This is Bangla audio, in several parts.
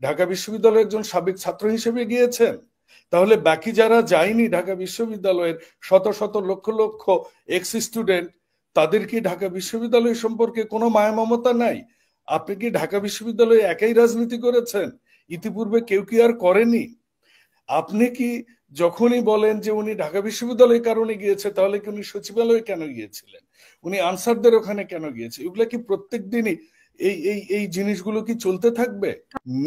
ঢাকা বিশ্ববিদ্যালয়ের একজন সাবেক ছাত্র হিসেবে গিয়েছেন, তাহলে বাকি যারা যায়নি ঢাকা বিশ্ববিদ্যালয়ের শত শত লক্ষ লক্ষ এক্স স্টুডেন্ট, তাদের কি ঢাকা বিশ্ববিদ্যালয় সম্পর্কে কোনো মায়া মমতা নাই? আপনি কি ঢাকা বিশ্ববিদ্যালয়ে একাই রাজনীতি করেছেন? ইতিপূর্বে কেউ কি আর করেনি? আপনি কি যখনই বলেন যে উনি ঢাকা বিশ্ববিদ্যালয়ের কারণে গিয়েছে, তাহলে কি উনি সচিবালয়ে কেন গিয়েছিলেন? উনি আনসারদের ওখানে কেন গিয়েছে? এগুলা কি প্রত্যেক দিনই এই এই এই জিনিসগুলো কি চলতে থাকবে?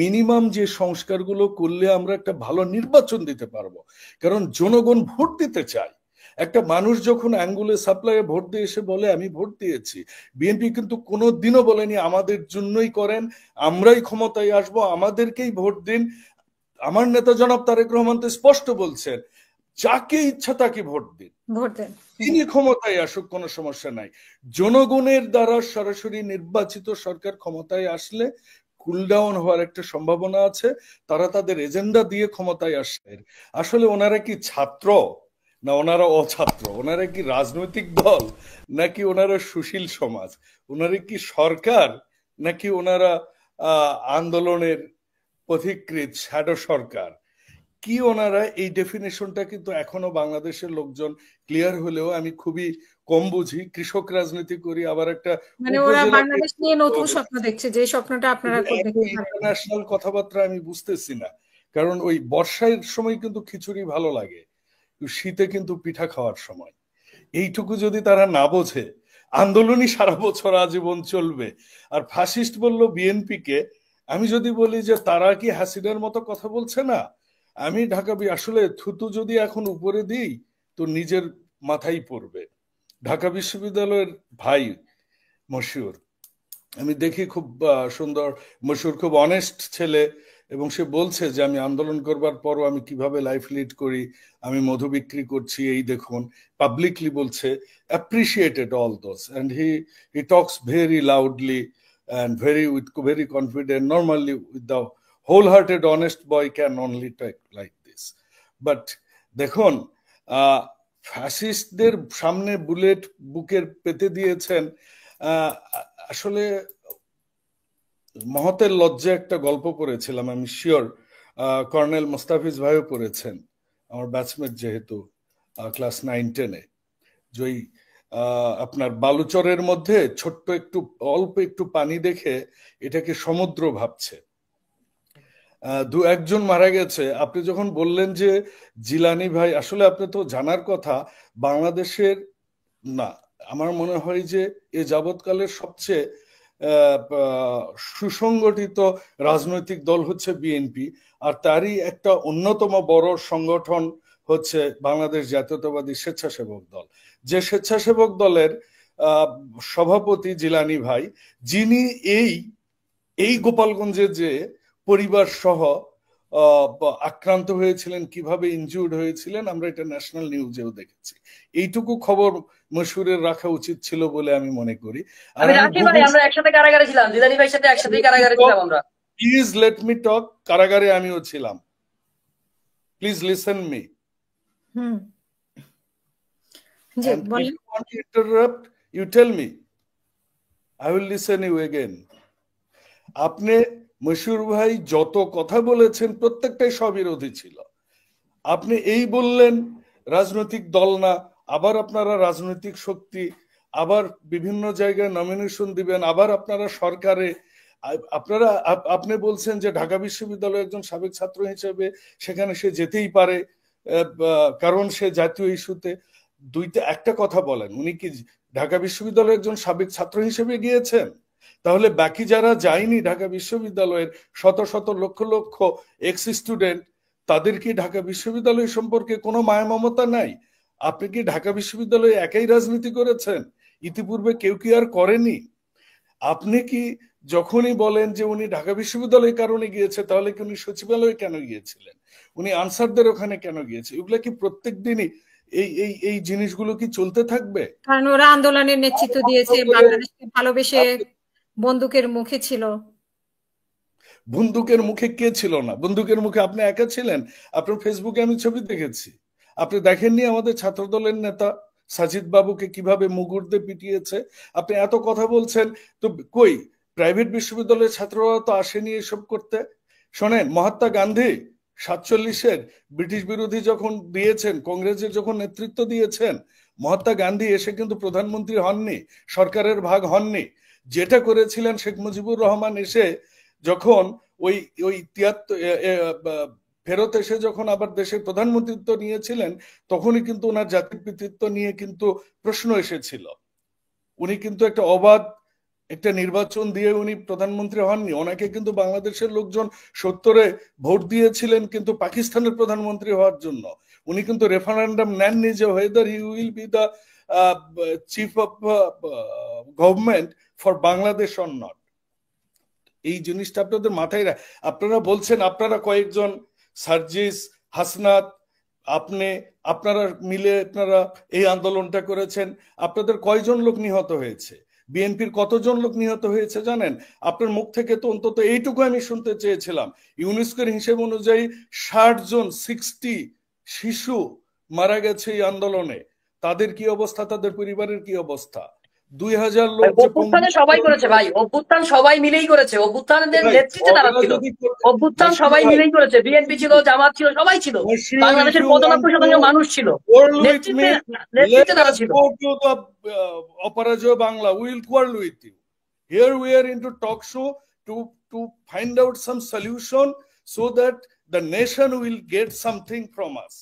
মিনিমাম যে সংস্কারগুলো করলে আমরা একটা ভালো নির্বাচন দিতে পারবো, কারণ জনগণ ভোট দিতে চায়। একটা মানুষ যখন অ্যাঙ্গুলে সাপ্লাইয়ে ভোট দিয়ে এসে বলে আমি ভোট দিয়েছি, বিএনপি কিন্তু কোনোদিনও বলেনি আমাদের জন্যই করেন, আমরাই ক্ষমতায় আসবো, আমাদেরকেই ভোট দিন। আমার নেতা জনাব তারেক রহমান তো স্পষ্ট বলছেন, যাকে ইচ্ছা তাকে ভোট দিন, তিনি ক্ষমতায় আসুক, কোনো সমস্যা নাই। জনগণের দ্বারা সরাসরি নির্বাচিত সরকার ক্ষমতায় আসলে কুলডাউন হওয়ার একটা সম্ভাবনা আছে। তারা তাদের এজেন্ডা দিয়ে ক্ষমতায় আসে। আসলে ওনারা কি ছাত্র না ওনারা অছাত্র? ওনারা কি রাজনৈতিক দল নাকি ওনারা সুশীল সমাজ? ওনারা কি সরকার নাকি ওনারা আন্দোলনের পথিকৃৎ শ্যাডো সরকার? কি ওনারা? এই ডেফিনেশনটা কিন্তু এখনো বাংলাদেশের লোকজন ক্লিয়ার হলেও আমি খুবই কম বুঝি। কৃষক রাজনীতি করি, আবার একটা ওরা বাংলাদেশ নিয়ে নতুন স্বপ্ন দেখছে, যে স্বপ্নটা আপনারা ইন্টারন্যাশনাল কথাবার্তা আমি বুঝতেছি না। কারণ ওই বর্ষার সময় কিন্তু খিচুড়ি ভালো লাগে, শীতে কিন্তু পিঠা খাওয়ার সময়। এইটুকু যদি তারা না বোঝে, আন্দোলনই সারা বছর আজীবন চলবে। আর ফাসিস্ট বলল বিএনপিকে। আমি যদি বলি যে তারা কি হাসিনার মতো কথা বলছে না, আমি ঢাকা আসলে থুতু যদি এখন উপরে দিই তো নিজের মাথায় পড়বে। ঢাকা বিশ্ববিদ্যালয়ের ভাই মশিউর, আমি দেখি খুব সুন্দর, মশিউর খুব অনেস্ট ছেলে, এবং সে বলছে যে আমি আন্দোলন করবার পরও আমি কিভাবে লাইফ লিড করি, আমি মধু বিক্রি করছি, এই দেখুন, পাবলিকলি বলছে। Appreciated all those, and he Tux very loudly and very confident. Normally with the wholehearted honest boy can only talk like this. But দেখুন, ফ্যাসিস্টদের সামনে বুলেট বুকের পেতে দিয়েছেন। আসলে মহতের লজ্জা একটা গল্প পড়েছিলাম, আমি শিওর কর্নেল মোস্তাফিজ ভাইও পড়েছেন, আমার ব্যাচমেট যেহেতু, ক্লাস 9-10-এ। যে আপনার বালুচরের মধ্যে ছোট্ট একটু অল্প একটু পানি দেখে এটাকে সমুদ্র ভাবছে। দু একজন মারা গেছে। আপনি যখন বললেন যে জিলানি ভাই, আসলে আপনি তো জানার কথা, বাংলাদেশের না, আমার মনে হয় যে এ যাবৎকালের সবচেয়ে সুসংগঠিত রাজনৈতিক দল হচ্ছে বিএনপি, আর তারই একটা অন্যতম বড় সংগঠন হচ্ছে বাংলাদেশ জাতীয়তাবাদী স্বেচ্ছাসেবক দল। যে স্বেচ্ছাসেবক দলের সভাপতি জিলানি ভাই, যিনি এই গোপালগঞ্জে যে পরিবার সহ আক্রান্ত হয়েছিলেন, কিভাবে ইনজুর্ড হয়েছিলেন, আমরা এটা ন্যাশনাল নিউজেও দেখেছি। এইটুকু খবর মশহুরের রাখা উচিত ছিল বলে আমি মনে করি। আমরা একসাথে কারাগারে ছিলাম, জিলানি ভাইয়ের সাথে একসাথে কারাগারে ছিলাম আমরা। প্লিজ লেট মি টক। কারাগারে আমিও ছিলাম। Please listen me. And if you want to interrupt, you tell me. I will listen you again. আপনি মশহুর ভাই যত কথা বলেছেন প্রত্যেকটাই স্ববিরোধী ছিল। আপনি এই বললেন রাজনৈতিক দল না, আবার আপনারা রাজনৈতিক শক্তি, আবার বিভিন্ন জায়গায় নমিনেশন দিবেন, আবার আপনারা সরকারে, আপনি বলছেন যে ঢাকা বিশ্ববিদ্যালয়ের একজন সাবেক ছাত্র হিসেবে সেখানে সে যেতেই পারে, কারণ সে জাতীয় ইস্যুতে। একটা কথা বলেন, উনি কি ঢাকা বিশ্ববিদ্যালয়ের একজন সাবেক ছাত্র হিসেবে গিয়েছেন? তাহলে বাকি যারা যায়নি ঢাকা বিশ্ববিদ্যালয়ের শত শত লক্ষ লক্ষ এক্স স্টুডেন্ট, তাদের কি ঢাকা বিশ্ববিদ্যালয় সম্পর্কে কোনো মায়া মমতা নাই? আপনি কি ঢাকা বিশ্ববিদ্যালয়ে একাই রাজনীতি করেছেন? ইতিপূর্বে কেউ কি আর করেনি? আপনি কি যখনই বলেন যে উনি ঢাকা বিশ্ববিদ্যালয়ের কারণে গিয়েছে, তাহলে কি উনি সচিবালয়ে কেন গিয়েছিলেন? উনি আনসারদের ওখানে কেন গিয়েছে? এগুলা কি প্রত্যেক দিনই এই জিনিসগুলো কি চলতে থাকবে? কারণ ওরা আন্দোলনের নেতৃত্ব দিয়েছে, বাংলাদেশকে ভালোবেসে বন্দুকের মুখে ছিল। বন্দুকের মুখে কে ছিল না? বন্দুকের মুখে আপনি একা ছিলেন। আপনার ফেসবুকে আমি ছবি দেখেছি। আপনি দেখেননি আমাদের ছাত্রদলের নেতা সাজিদ বাবুকে কিভাবে মুগুর দিয়ে পিটিয়েছে? আপনি এত কথা বলছেন, তো কই প্রাইভেট বিশ্ববিদ্যালয়ের ছাত্ররা তো আসেনি এসব করতে? শোনেন, মহাত্মা গান্ধী 47-এর ব্রিটিশ বিরোধী যখন দিয়েছেন, কংগ্রেসের যখন নেতৃত্ব দিয়েছেন, মহাত্মা গান্ধী এসে কিন্তু প্রধানমন্ত্রী হননি, সরকারের ভাগ হননি। যেটা করেছিলেন শেখ মুজিবুর রহমান এসে যখন ওই ওই 73 ফেরত এসে যখন আবার দেশের প্রধানমন্ত্রিত্ব নিয়েছিলেন, তখনই কিন্তু ওনার জাতির পিতৃত্ব নিয়ে কিন্তু প্রশ্ন এসেছিল। উনি কিন্তু একটা অবাধ একটা নির্বাচন দিয়ে উনি প্রধানমন্ত্রী হননি। ওনাকে কিন্তু বাংলাদেশের লোকজন 70-এ ভোট দিয়েছিলেন কিন্তু পাকিস্তানের প্রধানমন্ত্রী হওয়ার জন্য। উনি কিন্তু রেফারেন্ডাম নেননি যে whether he will be the chief of government for Bangladesh or not. এই জিনিসটা আপনাদের মাথায় আপনারা বলছেন আপনারা কয়েকজন, সার্জিস, হাসনাত, আপনারা মিলে আপনারা এই আন্দোলনটা করেছেন। আপনাদের কয়জন লোক নিহত হয়েছে? বিএনপির কতজন লোক নিহত হয়েছে জানেন? আপনার মুখ থেকে তো অন্তত এইটুকু আমি শুনতে চেয়েছিলাম, ইউনেস্কোর হিসেব অনুযায়ী 60 জন 60 শিশু মারা গেছে এই আন্দোলনে। তাদের কি অবস্থা, তাদের পরিবারের কি অবস্থা? 2000 লোক অভ্যুত্থানে সবাই করেছে ভাই, অভ্যুত্থান সবাই মিলেই করেছে, অভ্যুত্থানের নেতৃত্বে তারা ছিল, অভ্যুত্থান সবাই মিলেই করেছে, বিএনপি ছিল, জামাত ছিল, সবাই ছিল, বাংলাদেশের 95% মানুষ ছিল, নেতৃত্বে তারা ছিল। Aparajeyo Bangla, we will quarrel with you. Here we are into talk show to find out some solution so that the nation will get something from us.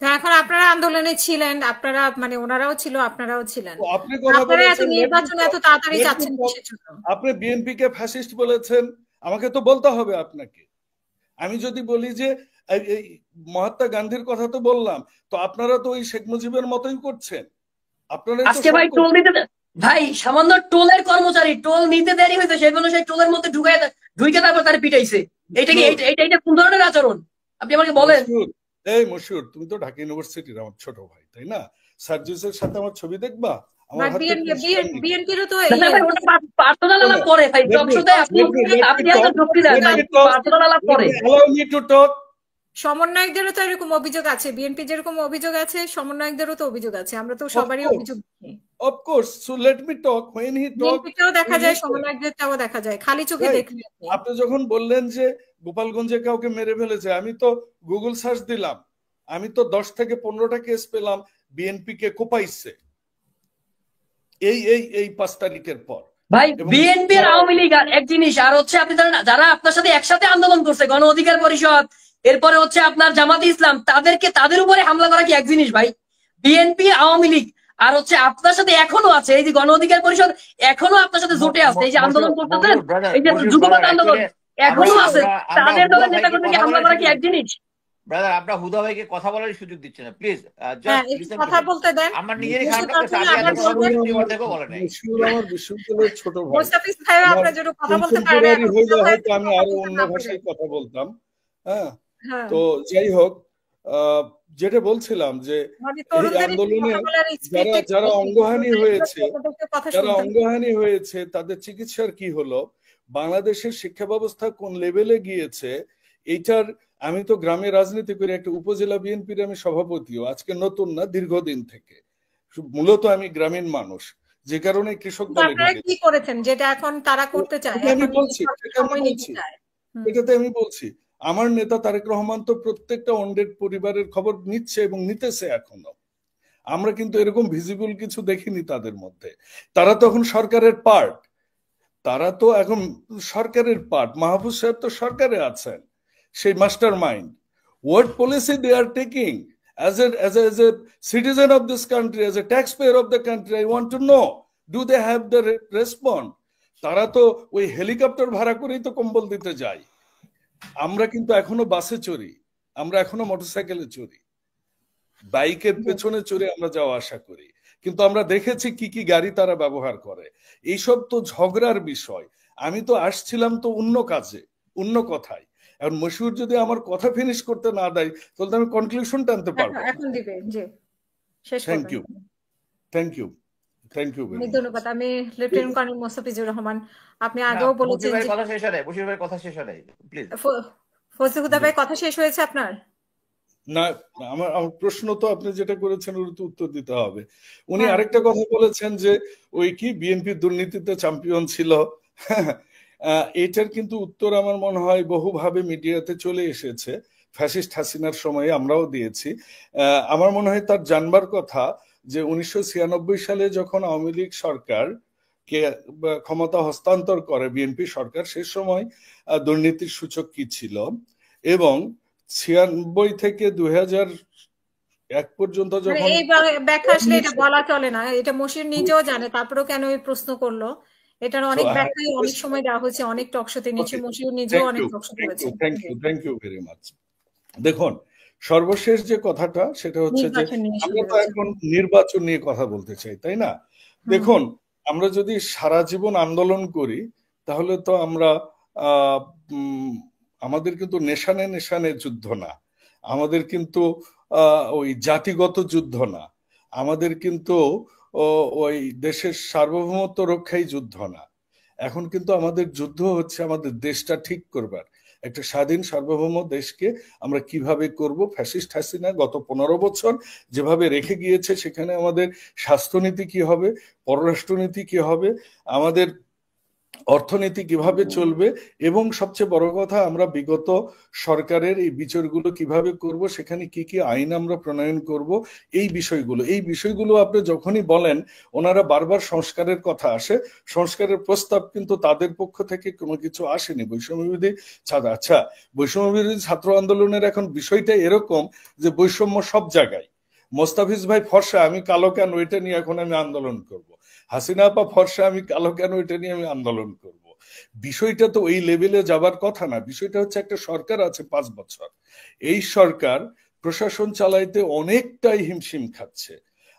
এখন আপনারা আন্দোলনে ছিলেন, আপনারা মানে ওনারাও ছিল, আপনারাও ছিলেন, আপনি কথা আপনারা এত বলেছেন নির্বাচন এত তাড়াতাড়ি চাচ্ছেন কিসের জন্য? আপনি বিএনপি কে ফ্যাসিস্ট বলেছেন, আমাকে তো বলতে হবে আপনাকে। আমি যদি বলি যে এই মহাত্মা গান্ধীর কথা তো বললাম, তো আপনারা তো ওই শেখ মুজিবের মতোই করছেন। আপনারা আজকে ভাই টোল দিতে, ভাই সামান্য টোলের কর্মচারী টোল নিতে দেরি হয়েছে, সেগুলো সেই টোলের মধ্যে ঢুকে তারপর তারা পিটাইছে। এইটা কি এইটা কোন ধরনের আচরণ আপনি আমাকে বলেন? এই মশহুর, তুমি তো ঢাকা ইউনিভার্সিটির আমার ছোট ভাই, তাই না? সার্জিসের সাথে আমার ছবি দেখবা? আমার হাতে বিএনপিরও তো পার্সোনাল আলাপ করে ভাই, টক শোতে আপনি আগে যুক্তি দেন, পার্সোনাল আলাপ করে। allow me to talk. সমন্বয়কদেরও তো এরকম অভিযোগ আছে, বিএনপি যেরকম অভিযোগ আছে সমন্বয়কদেরও তো অভিযোগ আছে, আমরা তো সবারই অভিযোগ দেখি। Of course, so let me talk. When he talk, বিএনপিতেও দেখা যায়, সমন্বয়কদেরটাও দেখা যায়, খালি চোখে দেখলে। আপনি যখন বললেন যে গোপালগঞ্জে কাউকে মেরে ফেলেছে, আমি তো গুগল সার্চ দিলাম, আমি তো 10 থেকে 15টা কেস পেলাম বিএনপি কে কোপাইছে এই 5 তারিখের পর। ভাই বিএনপি আর আওয়ামী লীগ এক জিনিস, আর হচ্ছে আপনি যারা আপনার সাথে একসাথে আন্দোলন করছে, গণ অধিকার পরিষদ, এরপরে হচ্ছে আপনার জামাতে ইসলাম, তাদের উপরে হামলা করা কি এক জিনিস ভাই? বিএনপি, আওয়ামী লীগ আর হচ্ছে আপনার সাথে এখনো আছে এই যে গণ অধিকার পরিষদ, এখনো আপনার সাথে জোটে আছে, এই যে আন্দোলন করতেছেন, এই যে যুগপৎ আন্দোলন এখনো আছে, তাদের দলের নেতাকর্মীকে হামলা করা কি এক জিনিস? ব্রাদার, আপনারা হুদা ভাইকে কথা বলার সুযোগ দিচ্ছেন না, প্লিজ কথা বলতে দেন। আমার নিজেরই খারাপ লাগছে, আমার বিশ্ববিদ্যালয়ের ছোট ভাই, মোস্তাফিজ ভাই আপনারা যদি কথা বলতে পারেন হয়তো আমি আরো অন্য ভাষায় কথা বলতাম। হ্যাঁ, তো যাই হোক, যেটা বলছিলাম যে এই আন্দোলনে যারা অঙ্গহানি হয়েছে তাদের চিকিৎসার কি হলো, বাংলাদেশের শিক্ষা ব্যবস্থা কোন লেভেলে গিয়েছে, এইটার আমি তো গ্রামে রাজনীতি করে একটা উপজেলা বিএনপির আমি সভাপতিও, আজকে নতুন না, দীর্ঘদিন থেকে। মূলত আমি গ্রামীণ মানুষ, যে কারণে কৃষক দলে কি করেছেন যেটা এখন তারা করতে চায়, আমি বলছি এটাতে আমি বলছি আমার নেতা তারেক রহমান তো প্রত্যেকটা অন্ডেড পরিবারের খবর নিচ্ছে এবং নিতেছে এখনো। আমরা কিন্তু এরকম ভিজিবল কিছু দেখিনি তাদের মধ্যে। তারা তো এখন সরকারের পার্ট, মাহফুজ সাহেব তো সরকারে আছেন, সেই master mind. What policy they are taking as a citizen of this country, as a taxpayer of the country, I want to know, do they have the response? তারা তো ওই হেলিকপ্টার ভাড়া করেই তো কম্বল দিতে যায়। আমরা কিন্তু এখনো বাসে চড়ি, আমরা এখনো মোটরসাইকেলে চড়ি, বাইকের পেছনে চড়ে আমরা যাওয়া আসা করি, কিন্তু আমরা দেখেছি কি কি গাড়ি তারা ব্যবহার করে। এইসব তো ঝগড়ার বিষয়। আমি তো আসছিলাম তো অন্য কাজে, অন্য কথায়। এখন মশহুর যদি আমার কথা ফিনিশ করতে না দেয় তাহলে আমি কনক্লুশন টানতে পারবো। এখন দিবে জি, শেষ করুন। থ্যাংক ইউ ধন্যবাদ। আমি লেফটেন্যান্ট কর্নেল মোস্তাফিজুর রহমান, আপনি আগেও বলেছেন যে কথা শেষ হয়, বশির ভাই কথা শেষ হয়, প্লিজ। ফজলুল ভাই কথা শেষ হয়েছে আপনার? না, আমার প্রশ্ন তো আপনি যেটা করেছেন ওর তো উত্তর দিতে হবে। উনি আরেকটা কথা বলেছেন যে ওই কি বিএনপি দুর্নীতিতে চ্যাম্পিয়ন ছিল। এটার কিন্তু উত্তর আমার মনে হয় বহুভাবে মিডিয়াতে চলে এসেছে। ফ্যাসিস্ট হাসিনার সময়ে আমরাও দিয়েছি। আমার মনে হয় তার জানবার কথা যে 1996 সালে যখন আওয়ামী লীগ সরকার কে ক্ষমতা হস্তান্তর করে বিএনপি সরকার, সে সময় দুর্নীতির সূচক কি ছিল, এবং 96 থেকে 2001 পর্যন্ত মানে যখন এই ব্যাখ্যা আসলে এটা বলা চলে না, এটা মশির নিজেও জানে, তারপরেও কেন এই প্রশ্ন করলো, এটার অনেক ব্যাখ্যাই অনেক সময় দেওয়া হয়েছে, অনেক টকশোতে নিচে মশির নিজেও অনেক টকশো করেছেন। Thank you very much. দেখুন, সর্বশেষ যে কথাটা সেটা হচ্ছে যে আমরা তো এখন নির্বাচন নিয়ে কথা বলতে চাই, তাই না? দেখুন, আমরা যদি সারা জীবন আন্দোলন করি তাহলে তো আমরা আমাদের কিন্তু নেশানে নেশানে যুদ্ধ না, আমাদের কিন্তু ওই জাতিগত যুদ্ধ না, আমাদের কিন্তু ওই দেশের সার্বভৌমত্ব রক্ষাই যুদ্ধ না। এখন কিন্তু আমাদের যুদ্ধ হচ্ছে আমাদের দেশটা ঠিক করবার, একটা স্বাধীন সার্বভৌম দেশকে আমরা কিভাবে করব। ফ্যাসিস্ট হাসিনা গত 15 বছর যেভাবে রেখে গিয়েছে, সেখানে আমাদের স্বাস্থ্যনীতি কি হবে, পররাষ্ট্রনীতি কি হবে, আমাদের অর্থনীতি কিভাবে চলবে, এবং সবচেয়ে বড় কথা আমরা বিগত সরকারের এই বিচারগুলো কিভাবে করব, সেখানে কি কি আইন আমরা প্রণয়ন করব, এই বিষয়গুলো আপনি যখনই বলেন ওনারা বারবার সংস্কারের কথা আসে। সংস্কারের প্রস্তাব কিন্তু তাদের পক্ষ থেকে কোনো কিছু আসেনি। বৈষম্যবিরোধী আচ্ছা, বৈষম্যবিরোধী ছাত্র আন্দোলনের এখন বিষয়টা এরকম যে বৈষম্য সব জায়গায়। মোস্তাফিজ ভাই ফর্সা, আমি কালো কেন, এটা নিয়ে এখন আমি আন্দোলন করব। হাসিনা আপা ফর্সা, আমি কালো কেন, এটা নিয়ে আমি আন্দোলন করব। বিষয়টা তো ওই লেভেলে যাবার কথা না। বিষয়টা হচ্ছে একটা সরকার আছে 5 বছর, এই সরকার প্রশাসন চালাইতে অনেকটাই হিমশিম খাচ্ছে।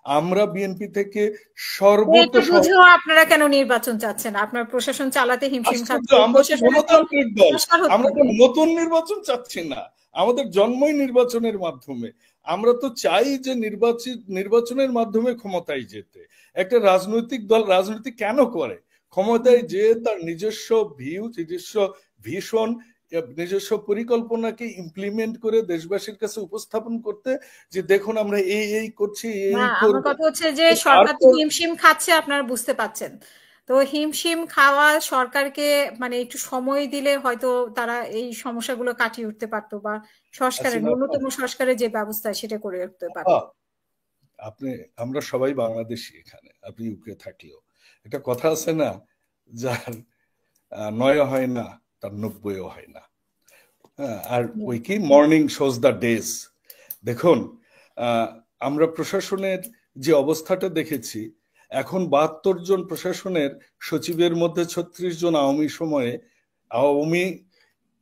আমরা বিএনপি থেকে সর্বোচ্চ আপনারা কেন নির্বাচন চাচ্ছেন? আপনার প্রশাসন চালাতে হিমশিম খাচ্ছে, আমরা তো নতুন নির্বাচন চাচ্ছি না, আমাদের জন্মই নির্বাচনের মাধ্যমে। আমরা তো চাই যে নির্বাচনের মাধ্যমে ক্ষমতায় যেতে। একটা রাজনৈতিক দল রাজনীতি কেন করে? ক্ষমতায় যে তার নিজস্ব ভিউ, নিজস্ব ভিশন, নিজস্ব পরিকল্পনাকে ইমপ্লিমেন্ট করে দেশবাসীর কাছে উপস্থাপন করতে, যে দেখুন আমরা এই করছি, আমার কথা হচ্ছে যে সরকার তো হিমশিম খাচ্ছে, আপনারা বুঝতে পাচ্ছেন তো। হিমশিম খাওয়া সরকারকে মানে একটু সময় দিলে হয়তো তারা এই সমস্যাগুলো কাটিয়ে উঠতে পারতো, বা সংস্কারের ন্যূনতম সংস্কারের যে ব্যবস্থা সেটা করে উঠতে পারতো। আমরা সবাই বাংলাদেশি, এখানে আপনি ইউকে থাকলেও একটা কথা আছে না, যার 9 হয় না তার 90ও হয় না। আর ওই কি মর্নিং শোজ দ্য ডেজ। দেখুন, আমরা প্রশাসনের যে অবস্থাটা দেখেছি, এখন 72 জন প্রশাসনের সচিবের মধ্যে 36 জন আওয়ামী সময়ে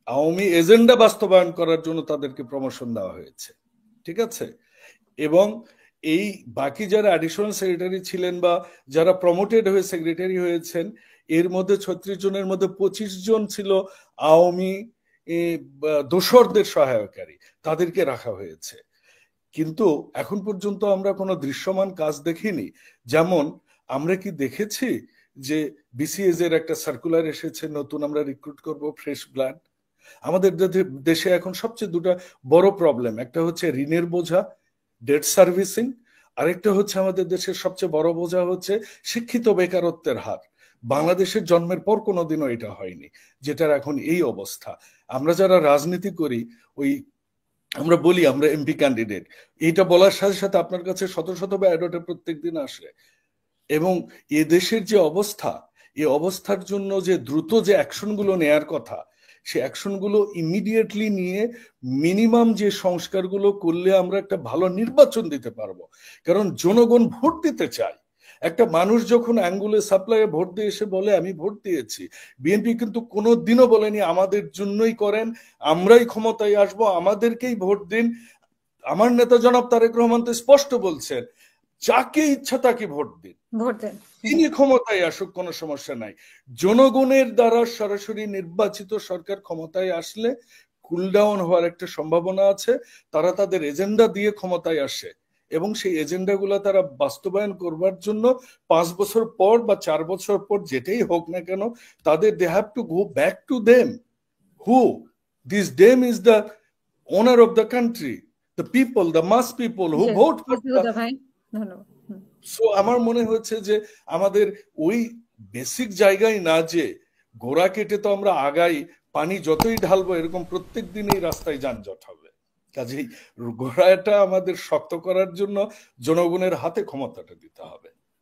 আওয়ামী এজেন্ডা বাস্তবায়ন করার জন্য তাদেরকে প্রমোশন দেওয়া হয়েছে, ঠিক আছে? এবং এই বাকি যারা অ্যাডিশনাল সেক্রেটারি ছিলেন বা যারা প্রমোটেড হয়ে সেক্রেটারি হয়েছেন, এর মধ্যে 36 জনের মধ্যে 25 জন ছিল আওয়ামী দোসরদের সহায়কারী, তাদেরকে রাখা হয়েছে। কিন্তু এখন পর্যন্ত আমরা কোনো দৃশ্যমান কাজ দেখিনি। যেমন আমরা কি দেখেছি যে বিসিএস এর একটা সার্কুলার এসেছে, নতুন আমরা রিক্রুট করব ফ্রেশ ব্লাড। আমাদের দেশে এখন সবচেয়ে দুটো বড় প্রবলেম, একটা হচ্ছে ঋণের বোঝা, ডেট সার্ভিসিং, আরেকটা হচ্ছে আমাদের দেশের সবচেয়ে বড় বোঝা হচ্ছে শিক্ষিত বেকারত্বের হার। বাংলাদেশের জন্মের পর কোনোদিনও এটা হয়নি, যেটার এখন এই অবস্থা। আমরা যারা রাজনীতি করি, ওই আমরা বলি আমরা এমপি ক্যান্ডিডেট, এইটা বলার সাথে সাথে আপনার কাছে শত শত বায়োডাটা প্রত্যেকদিন আসে। এবং এ দেশের যে অবস্থা, এই অবস্থার জন্য যে দ্রুত যে অ্যাকশনগুলো নেয়ার কথা, সে অ্যাকশনগুলো ইমিডিয়েটলি নিয়ে মিনিমাম যে সংস্কারগুলো করলে আমরা একটা ভালো নির্বাচন দিতে পারবো। কারণ জনগণ ভোট দিতে চায়। একটা মানুষ যখন অ্যাঙ্গুলে সাপ্লাইয়ে ভোট দিয়ে এসে বলে আমি ভোট দিয়েছি, বিএনপি কিন্তু কোনোদিনও বলেনি আমাদের জন্যই করেন, আমরাই ক্ষমতায় আসবো, আমাদেরকেই ভোট দিন। আমার নেতা জনাব তারেক রহমান তো স্পষ্ট বলছেন, যাকে ইচ্ছা তাকে ভোট দিন, তিনি ক্ষমতায় আসুক, কোনো সমস্যা নাই। জনগণের দ্বারা সরাসরি নির্বাচিত সরকার ক্ষমতায় আসলে কুলডাউন হওয়ার একটা সম্ভাবনা আছে। তারা তাদের এজেন্ডা দিয়ে ক্ষমতায় আসে এবং সেই এজেন্ডাগুলো তারা বাস্তবায়ন করবার জন্য 5 বছর পর বা 4 বছর পর যেটাই হোক না কেন, তাদের they have to go back to them who this them is the owner of the country, the people, the mass people who vote for. So আমার মনে হচ্ছে যে আমাদের ওই বেসিক জায়গায় না যে গোড়া কেটে তো আমরা আগাই, পানি যতই ঢালবো এরকম প্রত্যেক দিনই রাস্তায় যানজট হবে। কাজেই গোড়াটা আমাদের শক্ত করার জন্য জনগণের হাতে ক্ষমতাটা দিতে হবে।